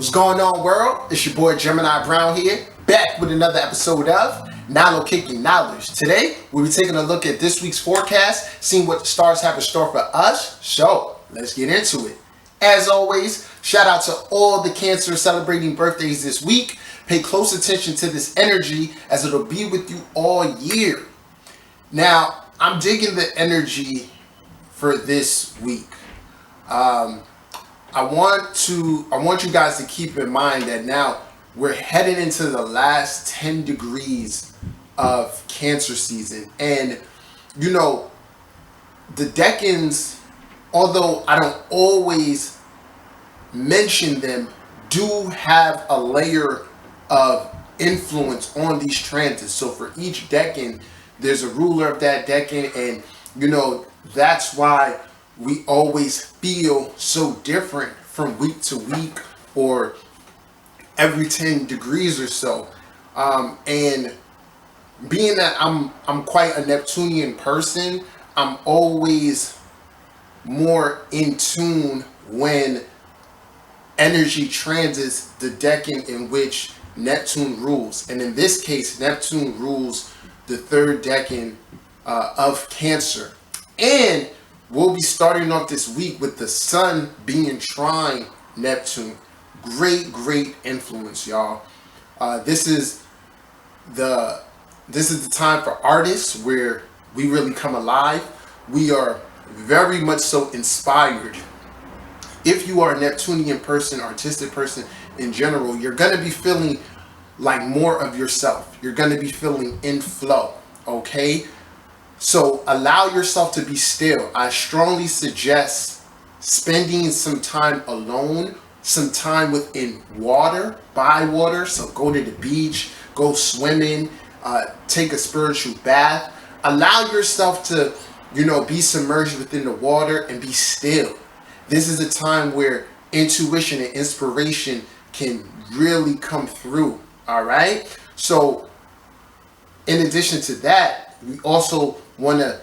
What's going on, world? It's your boy Gemini Brown here, back with another episode of Nalo Kicking Knowledge. Today, we'll be taking a look at this week's forecast, seeing what the stars have in store for us. So, let's get into it. As always, shout out to all the Cancers celebrating birthdays this week. Pay close attention to this energy as it'll be with you all year. Now, I'm digging the energy for this week. I want you guys to keep in mind that now we're heading into the last 10 degrees of Cancer season. And, you know, the decans, although I don't always mention them, do have a layer of influence on these transits. So for each decan, there's a ruler of that decan, and, you know, that's why we always feel so different from week to week or every 10 degrees or so. And being that I'm quite a Neptunian person, I'm always more in tune when energy transits the decan in which Neptune rules. And in this case, Neptune rules the third decan of Cancer. And we'll be starting off this week with the sun being trine Neptune. Great influence, y'all. This is the time for artists where we really come alive. We are very much so inspired. If you are a Neptunian person, artistic person in general, you're going to be feeling like more of yourself. You're going to be feeling in flow, okay? So allow yourself to be still. I strongly suggest spending some time alone, some time within water, by water. So go to the beach, go swimming, take a spiritual bath. Allow yourself to, you know, be submerged within the water and be still. This is a time where intuition and inspiration can really come through. All right. So in addition to that, we also want to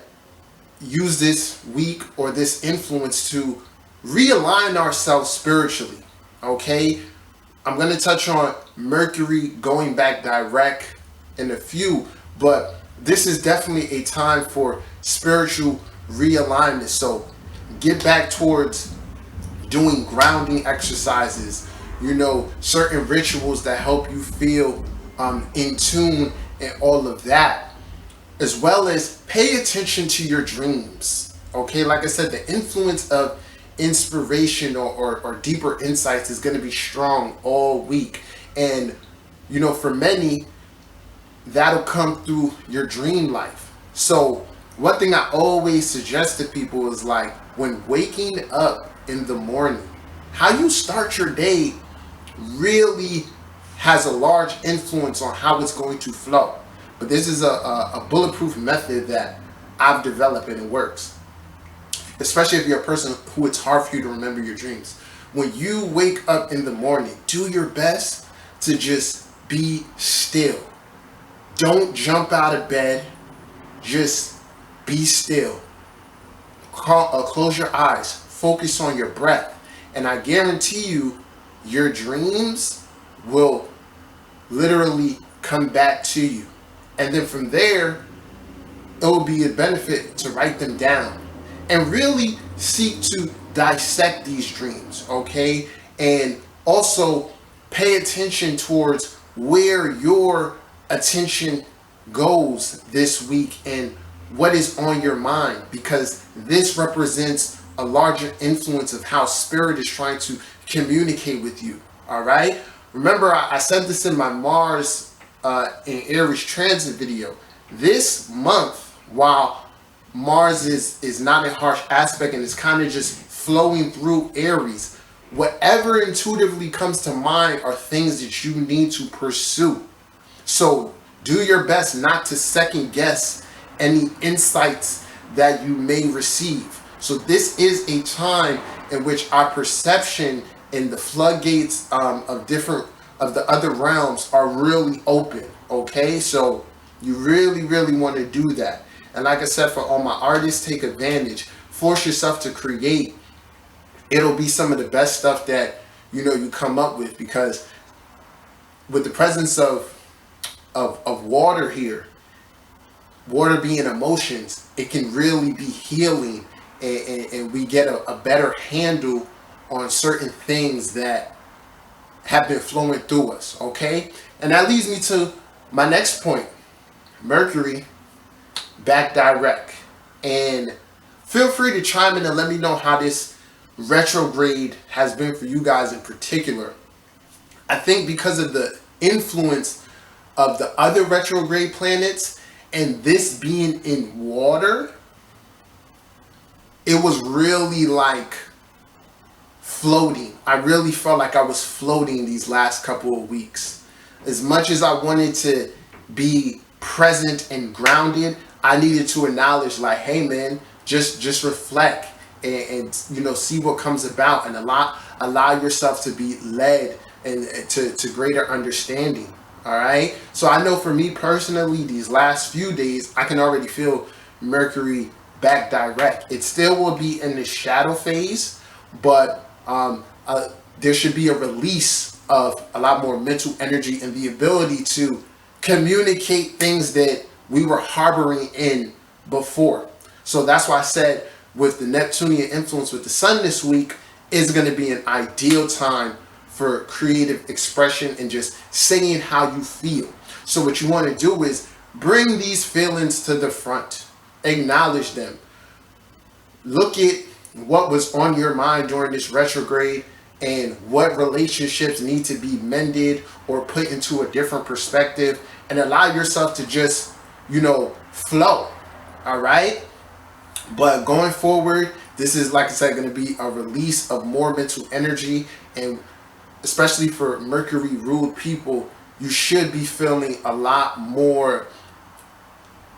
use this week or this influence to realign ourselves spiritually. Okay, I'm going to touch on Mercury going back direct in a few, but this is definitely a time for spiritual realignment. So get back towards doing grounding exercises, you know, certain rituals that help you feel in tune and all of that. As well as pay attention to your dreams. Okay, like I said, the influence of inspiration or deeper insights is going to be strong all week. And, you know, for many, that'll come through your dream life. So one thing I always suggest to people is, like, when waking up in the morning, how you start your day really has a large influence on how it's going to flow. But this is a bulletproof method that I've developed, and it works. Especially if you're a person who it's hard for you to remember your dreams. When you wake up in the morning, do your best to just be still. Don't jump out of bed. Just be still. Close your eyes. Focus on your breath. And I guarantee you, your dreams will literally come back to you. And then from there, it will be a benefit to write them down and really seek to dissect these dreams, okay? And also pay attention towards where your attention goes this week and what is on your mind, because this represents a larger influence of how spirit is trying to communicate with you, all right? Remember, I said this in my Mars in Aries transit video. This month, while Mars is not in harsh aspect and is kind of just flowing through Aries, whatever intuitively comes to mind are things that you need to pursue. So do your best not to second guess any insights that you may receive. So this is a time in which our perception and the floodgates of the other realms are really open. Okay, so you really want to do that. And like I said, for all my artists, take advantage. Force yourself to create. It'll be some of the best stuff that you come up with, because with the presence of water here, water being emotions, it can really be healing, and we get a better handle on certain things that have been flowing through us, okay? And that leads me to my next point. Mercury back direct. And feel free to chime in and let me know how this retrograde has been for you guys in particular. I think because of the influence of the other retrograde planets and this being in water, it was really like floating. I really felt like I was floating these last couple of weeks. As much as I wanted to be present and grounded, I needed to acknowledge, like, hey man, just reflect and see what comes about, and allow yourself to be led and to greater understanding. All right. So I know for me personally, these last few days, I can already feel Mercury back direct. It still will be in the shadow phase, but there should be a release of a lot more mental energy and the ability to communicate things that we were harboring in before. So that's why I said with the Neptunian influence with the sun this week is going to be an ideal time for creative expression and just saying how you feel. So what you want to do is bring these feelings to the front, acknowledge them, look at what was on your mind during this retrograde and what relationships need to be mended or put into a different perspective, and allow yourself to just, flow. All right. But going forward, this is, like I said, going to be a release of more mental energy, and especially for Mercury ruled people, you should be feeling a lot more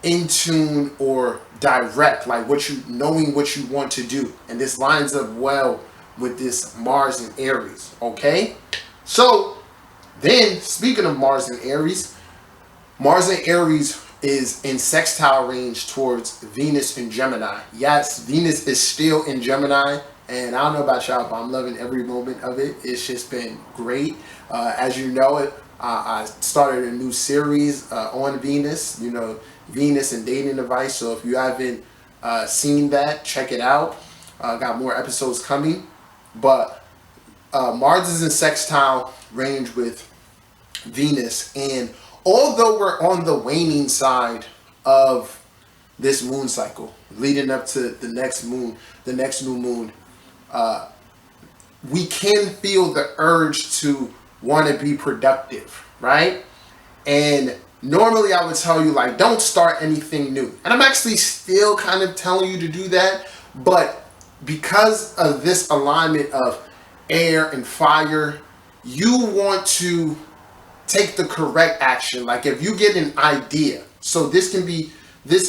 in tune or direct, like knowing what you want to do. And this lines up well with this Mars and Aries. Okay. So then, speaking of Mars and Aries is in sextile range towards Venus in Gemini. Yes, Venus is still in Gemini, and I don't know about y'all, but I'm loving every moment of it. It's just been great. As you know it, I started a new series on Venus, Venus and dating advice. So if you haven't seen that, check it out. Got more episodes coming. But Mars is in sextile range with Venus, and although we're on the waning side of this moon cycle, leading up to the next new moon, we can feel the urge to want to be productive, right? And normally I would tell you, like, don't start anything new. And I'm actually still kind of telling you to do that. But because of this alignment of air and fire, you want to take the correct action. Like if you get an idea, so this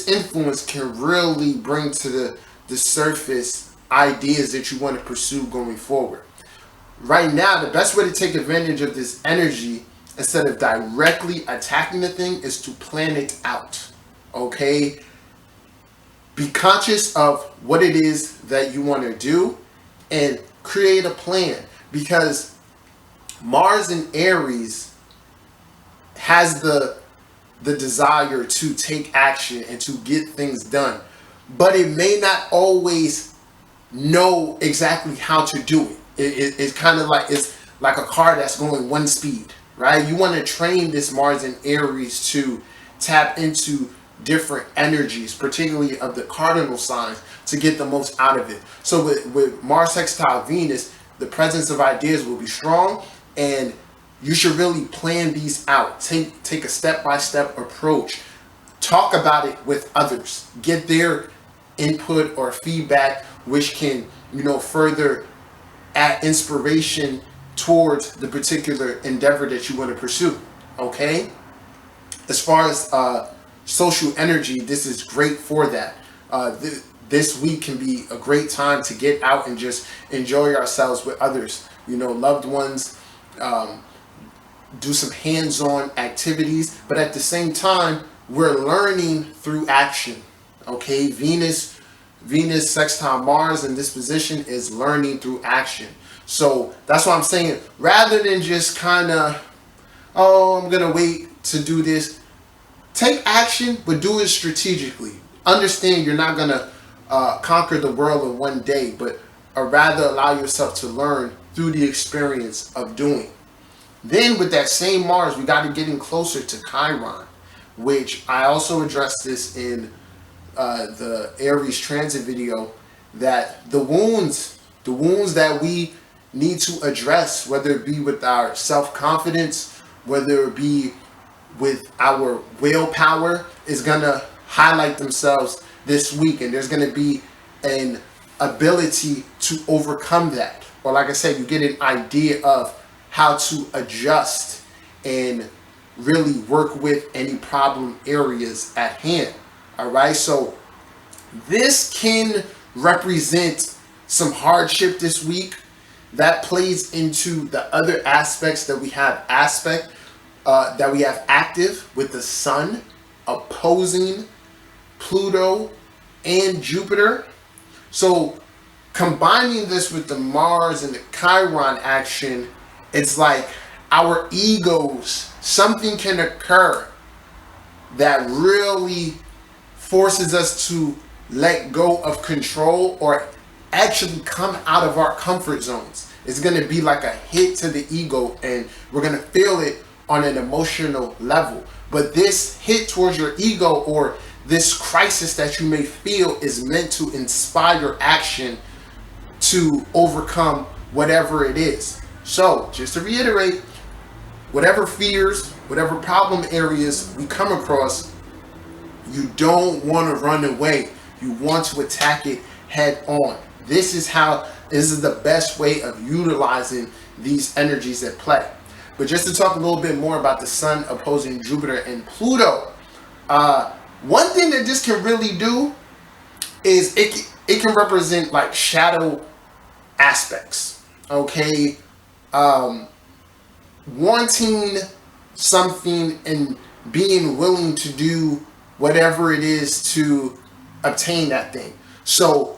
influence can really bring to the surface ideas that you want to pursue going forward. Right now, the best way to take advantage of this energy, instead of directly attacking the thing, is to plan it out. Okay? Be conscious of what it is that you want to do and create a plan, because Mars in Aries has the desire to take action and to get things done, but it may not always know exactly how to do it. It's kind of like, it's like a car that's going one speed, right? You want to train this Mars in Aries to tap into different energies, particularly of the cardinal signs, to get the most out of it. So with Mars sextile Venus, the presence of ideas will be strong, and you should really plan these out. Take a step-by-step approach. Talk about it with others. Get their input or feedback, which can, further add inspiration towards the particular endeavor that you want to pursue. Okay? As far as social energy, this is great for that. This week can be a great time to get out and just enjoy ourselves with others, loved ones, do some hands-on activities, but at the same time, we're learning through action. Okay, Venus sextile Mars in this position is learning through action. So that's why I'm saying, rather than just kind of, oh, I'm going to wait to do this, take action, but do it strategically. Understand you're not going to conquer the world in one day, but rather allow yourself to learn through the experience of doing. Then with that same Mars, we got to getting closer to Chiron, which I also addressed this in the Aries transit video, that the wounds that we need to address, whether it be with our self-confidence, whether it be with our willpower, is going to highlight themselves this week. And there's going to be an ability to overcome that. Or like I said, you get an idea of how to adjust and really work with any problem areas at hand. All right, so this can represent some hardship this week. That plays into the other aspects that we have active with the Sun opposing Pluto and Jupiter. So combining this with the Mars and the Chiron action, it's like our egos, something can occur that really forces us to let go of control or actually come out of our comfort zones. It's going to be like a hit to the ego, and we're going to feel it on an emotional level. But this hit towards your ego, or this crisis that you may feel, is meant to inspire action to overcome whatever it is. So just to reiterate, whatever fears, whatever problem areas we come across, you don't want to run away. You want to attack it head on. This is the best way of utilizing these energies at play. But just to talk a little bit more about the Sun opposing Jupiter and Pluto, one thing that this can really do is it can represent like shadow aspects. Okay, wanting something and being willing to do whatever it is to obtain that thing. So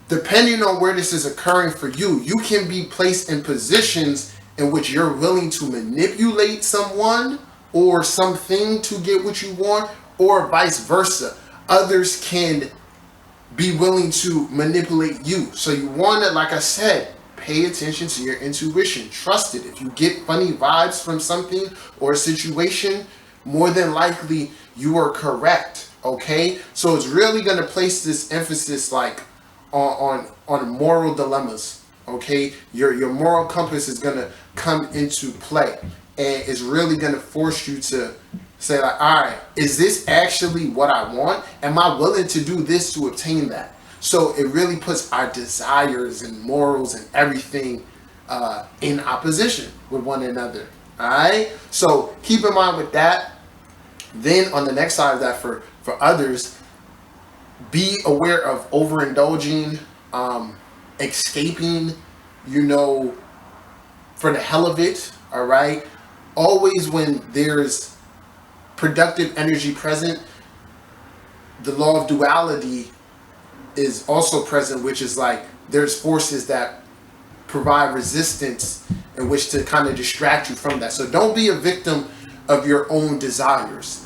depending on where this is occurring for you, you can be placed in positions in which you're willing to manipulate someone or something to get what you want, or vice versa. Others can be willing to manipulate you. So you want to, like I said, pay attention to your intuition. Trust it. If you get funny vibes from something or a situation, more than likely you are correct. Okay? So it's really going to place this emphasis like on moral dilemmas. Okay? Your moral compass is going to come into play, and it's really going to force you to say like, all right, is this actually what I want? Am I willing to do this to obtain that? So it really puts our desires and morals and everything in opposition with one another. All right. So keep in mind with that. Then on the next side of that, for others, be aware of overindulging, escaping, for the hell of it. All right. Always when there's productive energy present, the law of duality is also present, which is like there's forces that provide resistance in which to kind of distract you from that. So don't be a victim of your own desires.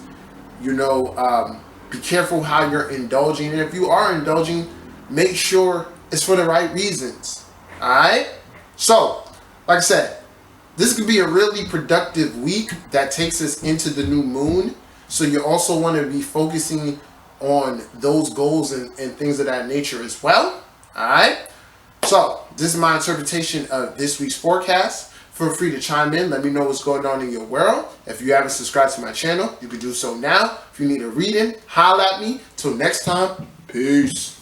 Be careful how you're indulging, and if you are indulging, make sure it's for the right reasons. All right. So like I said, this could be a really productive week that takes us into the new moon. So you also want to be focusing on those goals and things of that nature as well. All right. So this is my interpretation of this week's forecast. Feel free to chime in. Let me know what's going on in your world. If you haven't subscribed to my channel, you can do so now. If you need a reading, holla at me. Till next time, peace.